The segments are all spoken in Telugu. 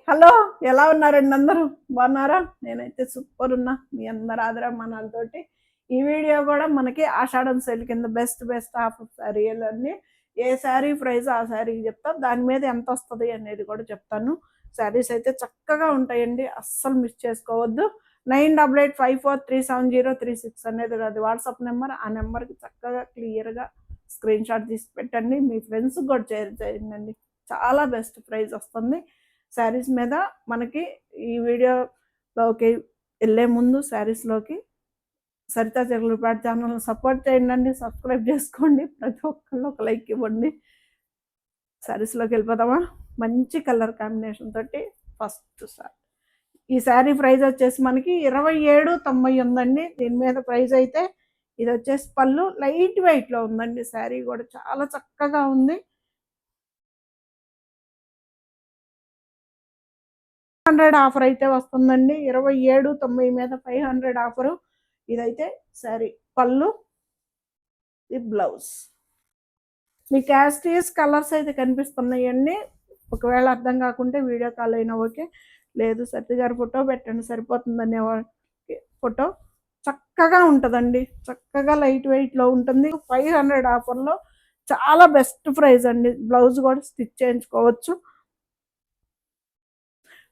హలో, ఎలా ఉన్నారండి అందరూ? బాగున్నారా? నేనైతే సూపర్ ఉన్నా. మీ అందరి ఆదరాభిమానాలతోటి ఈ వీడియో కూడా మనకి ఆషాఢం సేల్ కింద బెస్ట్ బెస్ట్ ఆఫర్ శారీలన్నీ ఏ శారీ ప్రైస్ ఆ శారీకి చెప్తా, దాని మీద ఎంత వస్తుంది అనేది కూడా చెప్తాను. శారీస్ అయితే చక్కగా ఉంటాయండి, అస్సలు మిస్ చేసుకోవద్దు. 9885437036 అనేది అది వాట్సాప్ నెంబర్. ఆ నెంబర్కి చక్కగా క్లియర్గా స్క్రీన్ షాట్ తీసి పెట్టండి, మీ ఫ్రెండ్స్కి కూడా షేర్ చేయండి. చాలా బెస్ట్ ప్రైస్ వస్తుంది శారీస్ మీద. మనకి ఈ వీడియోలోకి వెళ్ళే ముందు శారీస్లోకి సరితా చెర్లపాటి ఛానల్ని సపోర్ట్ చేయండి, సబ్స్క్రైబ్ చేసుకోండి, ప్రతి ఒక్కళ్ళు ఒక లైక్ ఇవ్వండి. శారీస్లోకి వెళ్ళిపోతామా? మంచి కలర్ కాంబినేషన్ తోటి ఫస్ట్ సారీ. ఈ శారీ ప్రైస్ వచ్చేసి మనకి 2790 ఉందండి. దీని మీద ప్రైస్ అయితే ఇది వచ్చేసి పళ్ళు లైట్ వెయిట్లో ఉందండి. శారీ కూడా చాలా చక్కగా ఉంది. 500 ఆఫర్ అయితే వస్తుందండి. 2790 మీద 500 ఆఫరు. ఇదైతే శారీ పళ్ళు, ఈ బ్లౌజ్. మీ క్యాస్టీస్ కలర్స్ అయితే కనిపిస్తున్నాయండి. ఒకవేళ అర్థం కాకుంటే వీడియో కాల్ అయినా ఓకే, లేదు సత్య గారు ఫోటో పెట్టండి సరిపోతుందనే వాళ్ళకి ఫోటో చక్కగా ఉంటుందండి. చక్కగా లైట్ వెయిట్లో ఉంటుంది. 500 ఆఫర్లో చాలా బెస్ట్ ప్రైస్ అండి. బ్లౌజ్ కూడా స్టిచ్ చేయించుకోవచ్చు.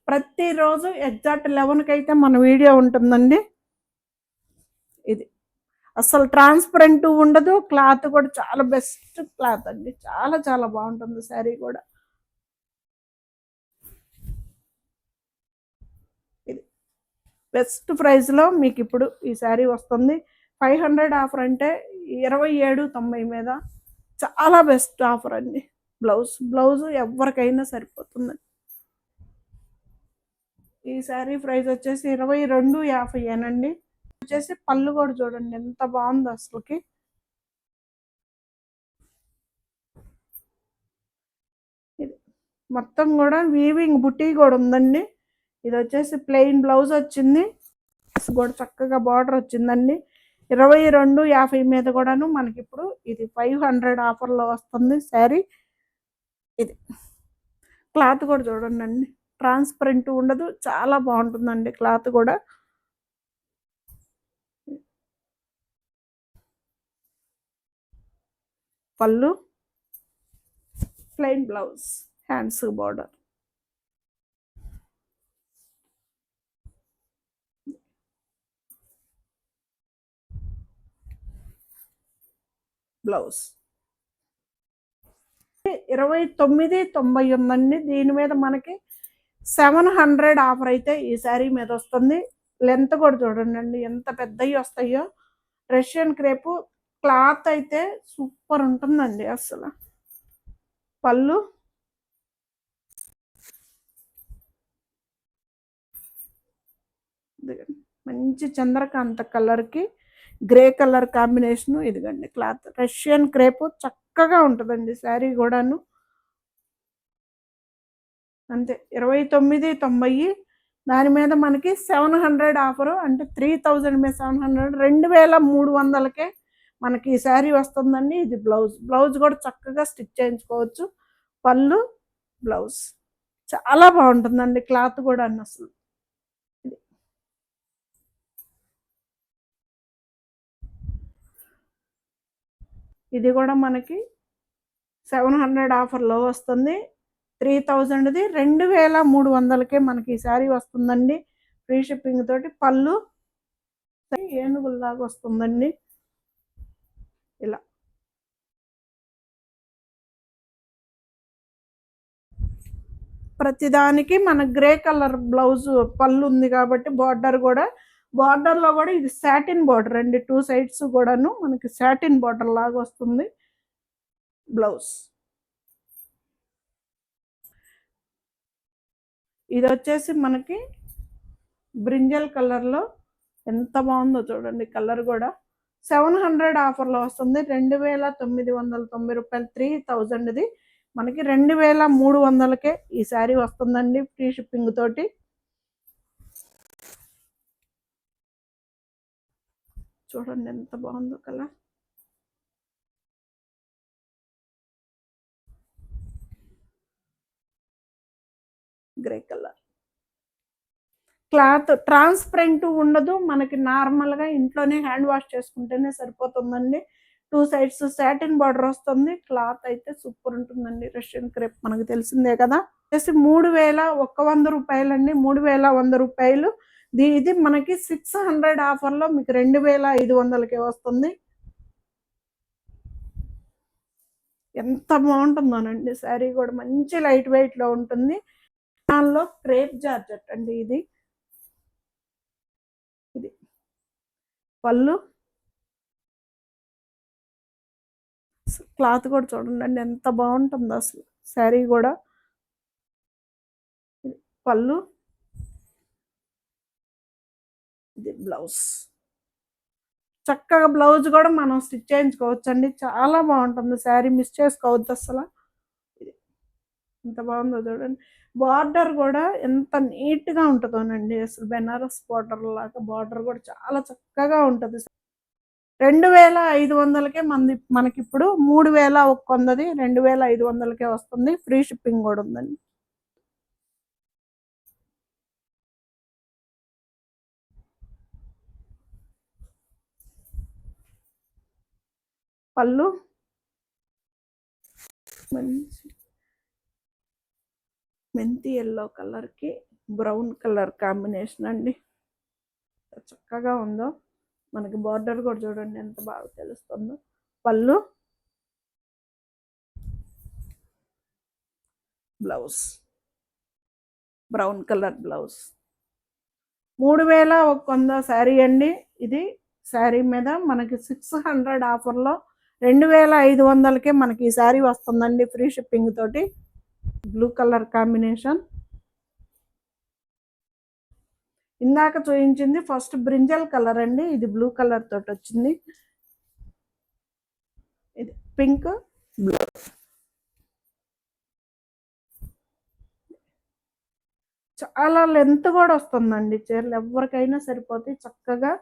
ప్రతిరోజు ఎగ్జాక్ట్ 11కి అయితే మన వీడియో ఉంటుందండి. ఇది అసలు ట్రాన్స్పరెంట్ ఉండదు, క్లాత్ కూడా చాలా బెస్ట్ క్లాత్ అండి. చాలా చాలా బాగుంటుంది శారీ కూడా. ఇది బెస్ట్ ప్రైస్లో మీకు ఇప్పుడు ఈ శారీ వస్తుంది. 500 ఆఫర్ అంటే 2790 మీద చాలా బెస్ట్ ఆఫర్ అండి. బ్లౌజ్ ఎవరికైనా సరిపోతుంది. ఈ శారీ ప్రైస్ వచ్చేసి 2250 వచ్చేసి పళ్ళు కూడా చూడండి ఎంత బాగుంది అసలుకి. ఇది మొత్తం కూడా వీవింగ్ బుటీ కూడా ఉందండి. ఇది వచ్చేసి ప్లెయిన్ బ్లౌజ్ వచ్చింది, కూడా చక్కగా బార్డర్ వచ్చిందండి. 2250 మీద కూడాను మనకి ఇప్పుడు ఇది 500 ఆఫర్లో వస్తుంది శారీ. ఇది క్లాత్ కూడా చూడండి అండి, ట్రాన్స్పరెంట్ ఉండదు, చాలా బాగుంటుందండి క్లాత్ కూడా. పళ్ళు, plain blouse, hands border. Blouse 2990 ఉందండి. దీని మీద మనకి 700 ఆఫర్ అయితే ఈ శారీ మీద వస్తుంది. లెంత్ కూడా చూడండి ఎంత పెద్దవి వస్తాయో. రష్యన్ క్రేపు క్లాత్ అయితే సూపర్ ఉంటుందండి అసలు. పళ్ళు, మంచి చంద్రకాంత కలర్కి గ్రే కలర్ కాంబినేషను. ఇదిగండి క్లాత్ రష్యన్ క్రేపు చక్కగా ఉంటుందండి శారీ కూడాను. అంతే 2990. దాని మీద మనకి 700 ఆఫరు అంటే 3000 మీద 700, 2300కే మనకి ఈ శారీ వస్తుందండి. ఇది బ్లౌజ్ కూడా చక్కగా స్టిచ్ చేయించుకోవచ్చు. పళ్ళు, బ్లౌజ్ చాలా బాగుంటుందండి క్లాత్ కూడా అసలు. ఇది కూడా మనకి 700 ఆఫర్లో వస్తుంది. 3000ది 2300కే మనకి ఈ శారీ వస్తుందండి, ఫ్రీ షిప్పింగ్ తోటి. పళ్ళు ఏనుగుల్లాగా వస్తుందండి ఇలా. ప్రతిదానికి మన గ్రే కలర్ బ్లౌజ్ పళ్ళు ఉంది కాబట్టి బార్డర్లో కూడా ఇది సాటిన్ బార్డర్ అండి. 2 సైడ్స్ కూడాను మనకి సాటిన్ బార్డర్ లాగా వస్తుంది బ్లౌజ్. ఇది వచ్చేసి మనకి బ్రింజల్ కలర్లో ఎంత బాగుందో చూడండి. కలర్ కూడా 700 ఆఫర్లో వస్తుంది. 2990 రూపాయలు. 3000ది మనకి 2300కే ఈ శారీ వస్తుందండి, ఫ్రీ షిప్పింగ్ తోటి. చూడండి ఎంత బాగుందో colour. Grey colour cloth transparent ఉండదు. మనకి నార్మల్‌గా ఇంట్లోనే హ్యాండ్ వాష్ చేసుకుంటేనే సరిపోతుందండి. 2 సైడ్స్ సాటిన్ బార్డర్ వస్తుంది. క్లాత్ అయితే సూపర్ ఉంటుందండి. రష్యన్ క్రేప్ మనకు తెలిసిందే కదా! వచ్చేసి 3100 అండి. 3100 ఇది మనకి 600 ఆఫర్‌లో మీకు 2500కే వస్తుంది. ఎంత బావుంటుందోనండి శారీ కూడా మంచి లైట్ వెయిట్‌లో ఉంటుంది. దానిలో క్రేప్ జార్జెట్ అండి ఇది. ఇది పళ్ళు. క్లాత్ కూడా చూడండి ఎంత బాగుంటుందో అసలు శారీ కూడా. పళ్ళు, ఇది బ్లౌజ్. చక్కగా బ్లౌజ్ కూడా మనం స్టిచ్ చేయించుకోవచ్చు అండి. చాలా బాగుంటుంది శారీ, మిస్ చేసుకోవద్దు అసలు. ఇది ఎంత బాగుందో చూడండి. బార్డర్ కూడా ఎంత నీట్గా ఉంటుందోనండి. అసలు బెనారస్ బార్డర్ లాగా బార్డర్ కూడా చాలా చక్కగా ఉంటుంది. 2500కే మనకిప్పుడు 3100ది 2500కే వస్తుంది. ఫ్రీ షిప్పింగ్ కూడా ఉందండి. పళ్ళు మంచి మెంతి ఎల్లో కలర్కి బ్రౌన్ కలర్ కాంబినేషన్ అండి. చక్కగా ఉందో. మనకి బార్డర్ కూడా చూడండి ఎంత బాగా తెలుస్తుందో. పళ్ళు, blouse brown colour blouse. 3100 sari అండి ఇది. శారీ మీద మనకి 600 ఆఫర్లో 2500కే మనకి ఈ శారీ వస్తుందండి ఫ్రీ షిప్పింగ్ తోటి. Blue colour combination. ఇందాక చూపించింది ఫస్ట్ బ్రింజల్ కలర్ అండి. ఇది బ్లూ కలర్ తోటి వచ్చింది. ఇది పింక్, బ్లూ. చాలా లెంత్ కూడా వస్తుందండి చీరలు, ఎవరికైనా సరిపోతాయి చక్కగా.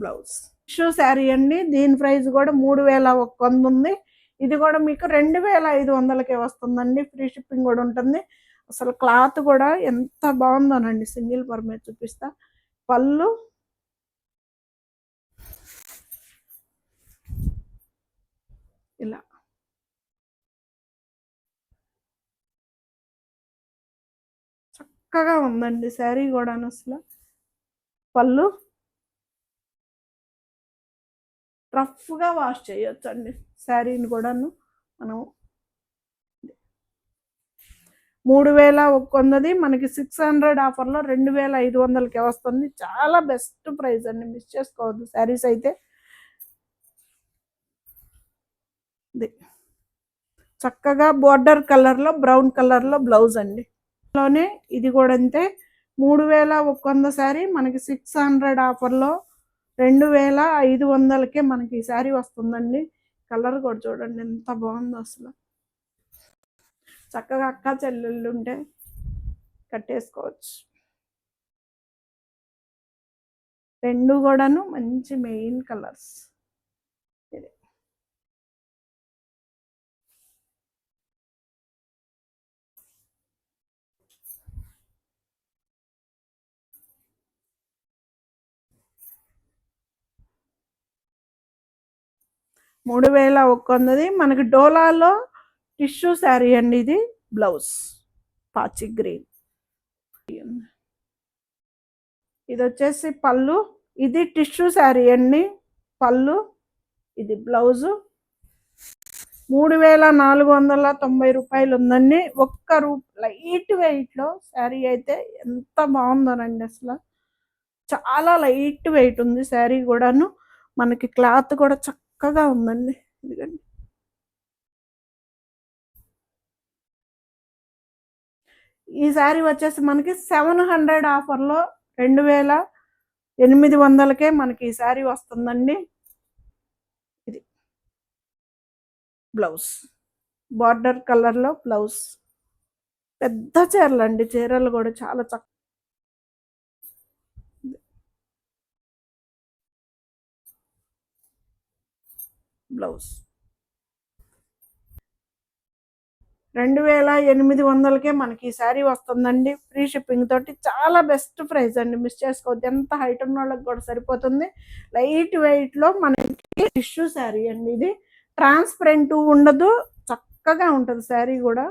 బ్లౌజ్ టిష్యూ శారీ అండి. దీని ప్రైస్ కూడా 3100 ఉంది. ఇది కూడా మీకు 2500కే వస్తుందండి. ఫ్రీ షిప్పింగ్ కూడా ఉంటుంది. అసలు క్లాత్ కూడా ఎంత బాగుందోనండి. సింగిల్ పర్ చూపిస్తా. పళ్ళు, ఇలా చక్కగా ఉందండి శారీ కూడా. అసలు పళ్ళు రఫ్గా వాష్ చేయొచ్చండి శారీని కూడాను మనం. 3100ది మనకి 600 ఆఫర్లో 2500కే వస్తుంది. చాలా బెస్ట్ ప్రైస్ అండి, మిస్ చేసుకోవద్దు శారీస్ అయితే. చక్కగా బోర్డర్ కలర్లో బ్రౌన్ కలర్లో బ్లౌజ్ అండి. లోనే ఇది కూడా అంతే. 3100 శారీ మనకి 600 ఆఫర్లో 2500కే మనకి ఈ శారీ వస్తుందండి. కలర్ కూడా చూడండి ఎంత బాగుందో అసలు. చక్కగా అక్క చెల్లెళ్ళు ఉంటే కట్టేసుకోవచ్చు. రెండు కూడాను మంచి మెయిన్ కలర్స్. ఇది 3100ది మనకి డోలాలో టిష్యూ శారీ అండి. ఇది బ్లౌజ్ పాచి గ్రీన్. ఇది వచ్చేసి పళ్ళు. ఇది టిష్యూ శారీ అండి. పళ్ళు, ఇది బ్లౌజు. 3490 ఉందండి. లైట్ వెయిట్లో శారీ అయితే ఎంత బాగుందోనండి అసలు. చాలా లైట్ వెయిట్ ఉంది శారీ కూడాను. మనకి క్లాత్ కూడా చక్కగా ఉందండి. ఇదిగండి. ఈ శారీ వచ్చేసి మనకి 700 ఆఫర్లో 2800కే మనకి ఈ శారీ వస్తుందండి. ఇది బ్లౌజ్ బార్డర్ కలర్లో బ్లౌజ్. పెద్ద చీరలు అండి, చీరలు కూడా చాలా బ్లౌజ్. 2800కే మనకి ఈ శారీ వస్తుందండి. ఫ్రీ షిప్పింగ్ తోటి చాలా బెస్ట్ ప్రైస్ అండి. మిస్ చేసుకోవద్దు. ఎంత హైట్ ఉన్న వాళ్ళకి కూడా సరిపోతుంది. లైట్ వెయిట్‌లో మనకి టిష్యూ శారీ అండి ఇది. ట్రాన్స్‌పరెంట్ ఉండదు. చక్కగా ఉంటది శారీ గూడా.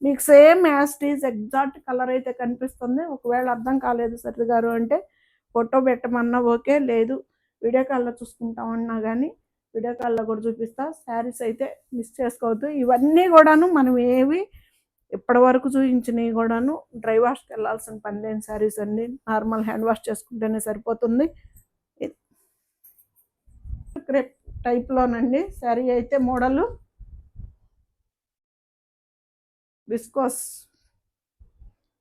మీకు same as it is exact colour అయితే కనిపిస్తుంది. ఒకవేళ అర్థం కాలేదు సరిత గారు అంటే ఫోటో పెట్టమన్నా ఓకే. లేదు వీడియో కాల్‌లో చూసుకుంటామన్నా గానీ వీడియో కాల్‌లో కూడా చూపిస్తా. శారీస్ అయితే మిస్ చేసుకోవద్దు. ఇవన్నీ కూడాను మనం ఏవి ఇప్పటివరకు చూపించినవి కూడాను డ్రై వాష్కి వెళ్ళాల్సిన పని లేని శారీస్ అండి. నార్మల్ హ్యాండ్ వాష్ చేసుకుంటేనే సరిపోతుంది. క్రేప్ టైప్లోనండి శారీ అయితే మోడలు విస్కోస్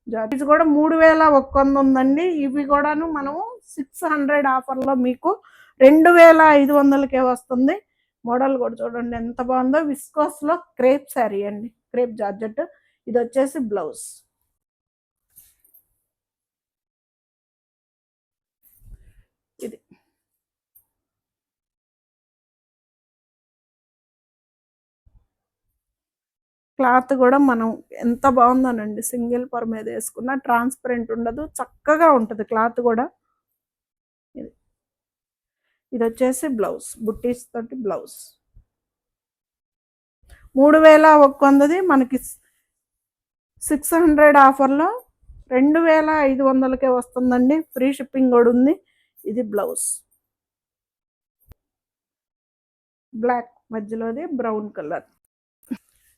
జార్జెట్ కూడా 3100 ఉందండి. ఇవి కూడాను మనము 600 ఆఫర్లో మీకు 2500కే వస్తుంది. మోడల్ కూడా చూడండి ఎంత బాగుందో. విస్కోస్లో క్రేప్ శారీ అండి, క్రేప్ జార్జెట్. ఇది వచ్చేసి బ్లౌజ్. ఇది క్లాత్ కూడా మనం ఎంత బాగుందోనండి. సింగిల్ పర్ మీద వేసుకున్న ట్రాన్స్పరెంట్ ఉండదు, చక్కగా ఉంటుంది క్లాత్ కూడా. ఇది వచ్చేసి బ్లౌజ్, బుట్టీస్ తోటి బ్లౌజ్. 3100 మనకి 600 ఆఫర్లో 2500కే వస్తుందండి. ఫ్రీ షిప్పింగ్ కూడా ఉంది. ఇది బ్లౌజ్ బ్లాక్ మధ్యలోది బ్రౌన్ కలర్.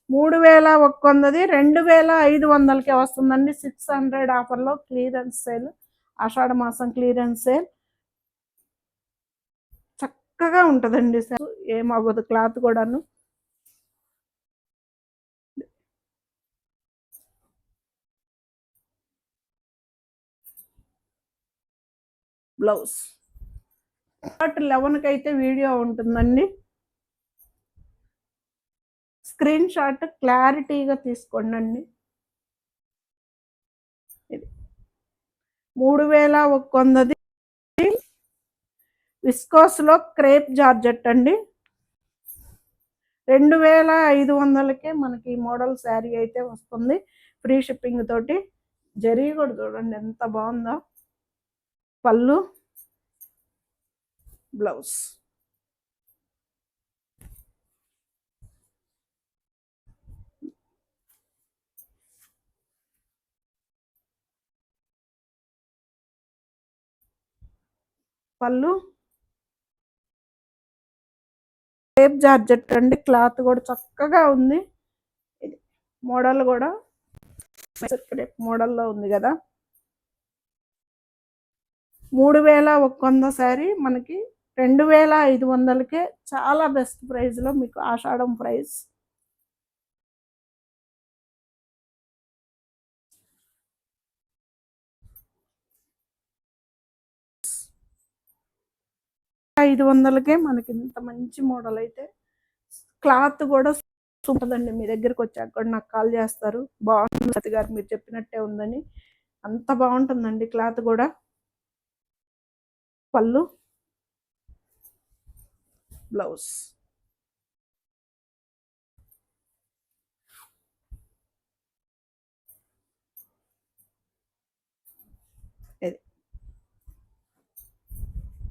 3100 2500కే వస్తుందండి. 600 ఆఫర్లో క్లియరెన్స్ సేల్, ఆషాఢ మాసం క్లియరెన్స్ సేల్. చక్కగా ఉంటుందండి, ఏమవ్వదు క్లాత్ కూడాను. బ్లౌజ్ 11కి అయితే వీడియో ఉంటుందండి. స్క్రీన్ షాట్ క్లారిటీగా తీసుకోండి. ఇది 3100 విస్కోస్లో క్రేప్ జార్జెట్ అండి. 2500కే మనకి మోడల్ శారీ అయితే వస్తుంది ఫ్రీ షిప్పింగ్ తోటి. జరీ కూడా చూడండి ఎంత బాగుందో. పళ్ళు, బ్లౌజ్. పళ్ళు క్రేప్ జార్జెట్ అండి. క్లాత్ కూడా చక్కగా ఉంది. ఇది మోడల్ కూడా క్రేప్ మోడల్లో ఉంది కదా. 3100 శారీ మనకి 2500కే చాలా బెస్ట్ ప్రైస్లో మీకు ఆషాఢం ప్రైస్. ఐదు వందలకే మనకి ఇంత మంచి మోడల్ అయితే. క్లాత్ కూడా ఉంటుందండి. మీ దగ్గరికి వచ్చాక కూడా నాకు కాల్ చేస్తారు, బాగుంది సతి గారు మీరు చెప్పినట్టే ఉందని. అంత బాగుంటుందండి క్లాత్ కూడా. పళ్ళు, బ్లౌజ్.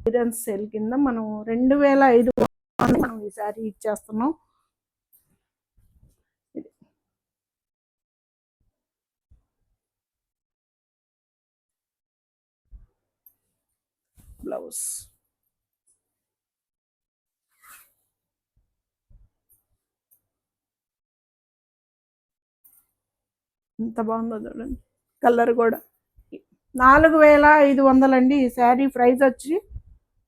క్లియరెన్స్ సేల్ కింద మనం 2500 మనం ఈ శారీ ఇచ్చేస్తున్నాం. ఇది బ్లౌజ్. ఎంత బాగుందో చూడండి కలర్ కూడా. 4500 అండి ఈ శారీ ప్రైస్ వచ్చి.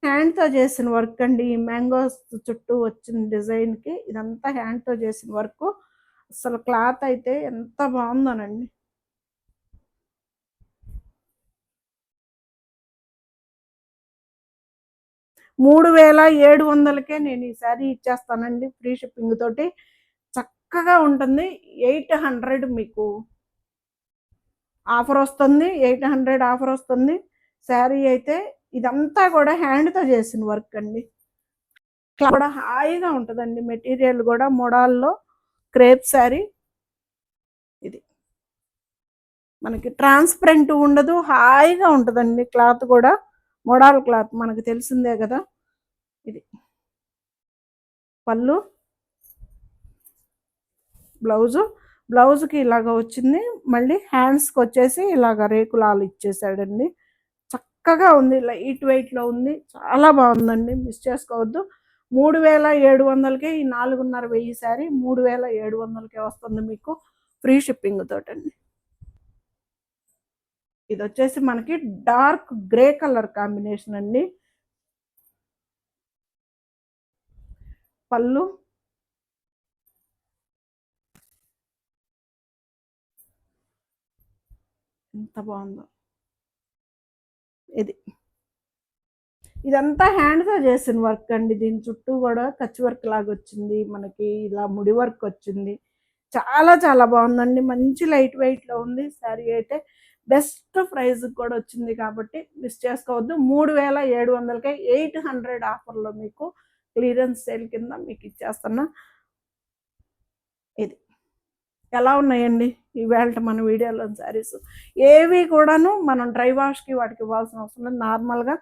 హ్యాండ్తో చేసిన వర్క్ అండి. ఈ మ్యాంగోస్ చుట్టూ వచ్చిన డిజైన్కి ఇదంతా హ్యాండ్తో చేసిన వర్క్. అసలు క్లాత్ అయితే ఎంత బాగుందోనండి. మూడు 3700కే నేను ఈ శారీ ఇచ్చేస్తానండి ఫ్రీ షిప్పింగ్ తోటి. చక్కగా ఉంటుంది. 800 మీకు ఆఫర్ వస్తుంది. 800 ఆఫర్ వస్తుంది. శారీ అయితే ఇదంతా కూడా హ్యాండ్తో చేసిన వర్క్ అండి. కూడా హాయిగా ఉంటుందండి. మెటీరియల్ కూడా మోడల్లో క్రేప్ శారీ. మనకి ట్రాన్స్పరెంట్ ఉండదు, హాయిగా ఉంటుందండి క్లాత్ కూడా. మోడల్ క్లాత్ మనకు తెలిసిందే కదా. ఇది పళ్ళు, బ్లౌజు. బ్లౌజ్కి ఇలాగ వచ్చింది. మళ్ళీ హ్యాండ్స్కి వచ్చేసి ఇలాగ రేకులాలు ఇచ్చేసాడండి. చక్కగా ఉంది, లైట్ వెయిట్లో ఉంది, చాలా బాగుందండి, మిస్ చేసుకోవద్దు. 3700కే ఈ 4500 శారీ 3700కే వస్తుంది మీకు, ఫ్రీ షిప్పింగ్ తోటండి. ఇది వచ్చేసి మనకి డార్క్ గ్రే కలర్ కాంబినేషన్ అండి. పళ్ళు, ఎంత బాగుందో. ఇది ఇదంతా హ్యాండ్తో చేసిన వర్క్ అండి. దీని చుట్టూ కూడా కచ్ వర్క్ లాగా వచ్చింది మనకి, ఇలా ముడి వర్క్ వచ్చింది. చాలా చాలా బాగుందండి, మంచి లైట్ వెయిట్లో ఉంది శారీ అయితే. బెస్ట్ ప్రైస్ కూడా వచ్చింది కాబట్టి మిస్ చేసుకోవద్దు. 3700కే 800 ఆఫర్లో మీకు క్లియరెన్స్ సేల్ కింద మీకు ఇచ్చేస్తున్నా. ఇది ఎలా ఉన్నాయండి ఇవాళ మన వీడియోలోని శారీస్? ఏవి కూడాను మనం డ్రై వాష్కి వాటికి ఇవ్వాల్సిన అవసరం లేదు. నార్మల్గా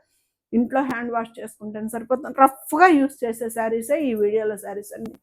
ఇంట్లో హ్యాండ్ వాష్ చేసుకుంటే సరిపోతుంది. రఫ్గా యూస్ చేసే శారీసే ఈ వీడియోలో శారీస్ అండి.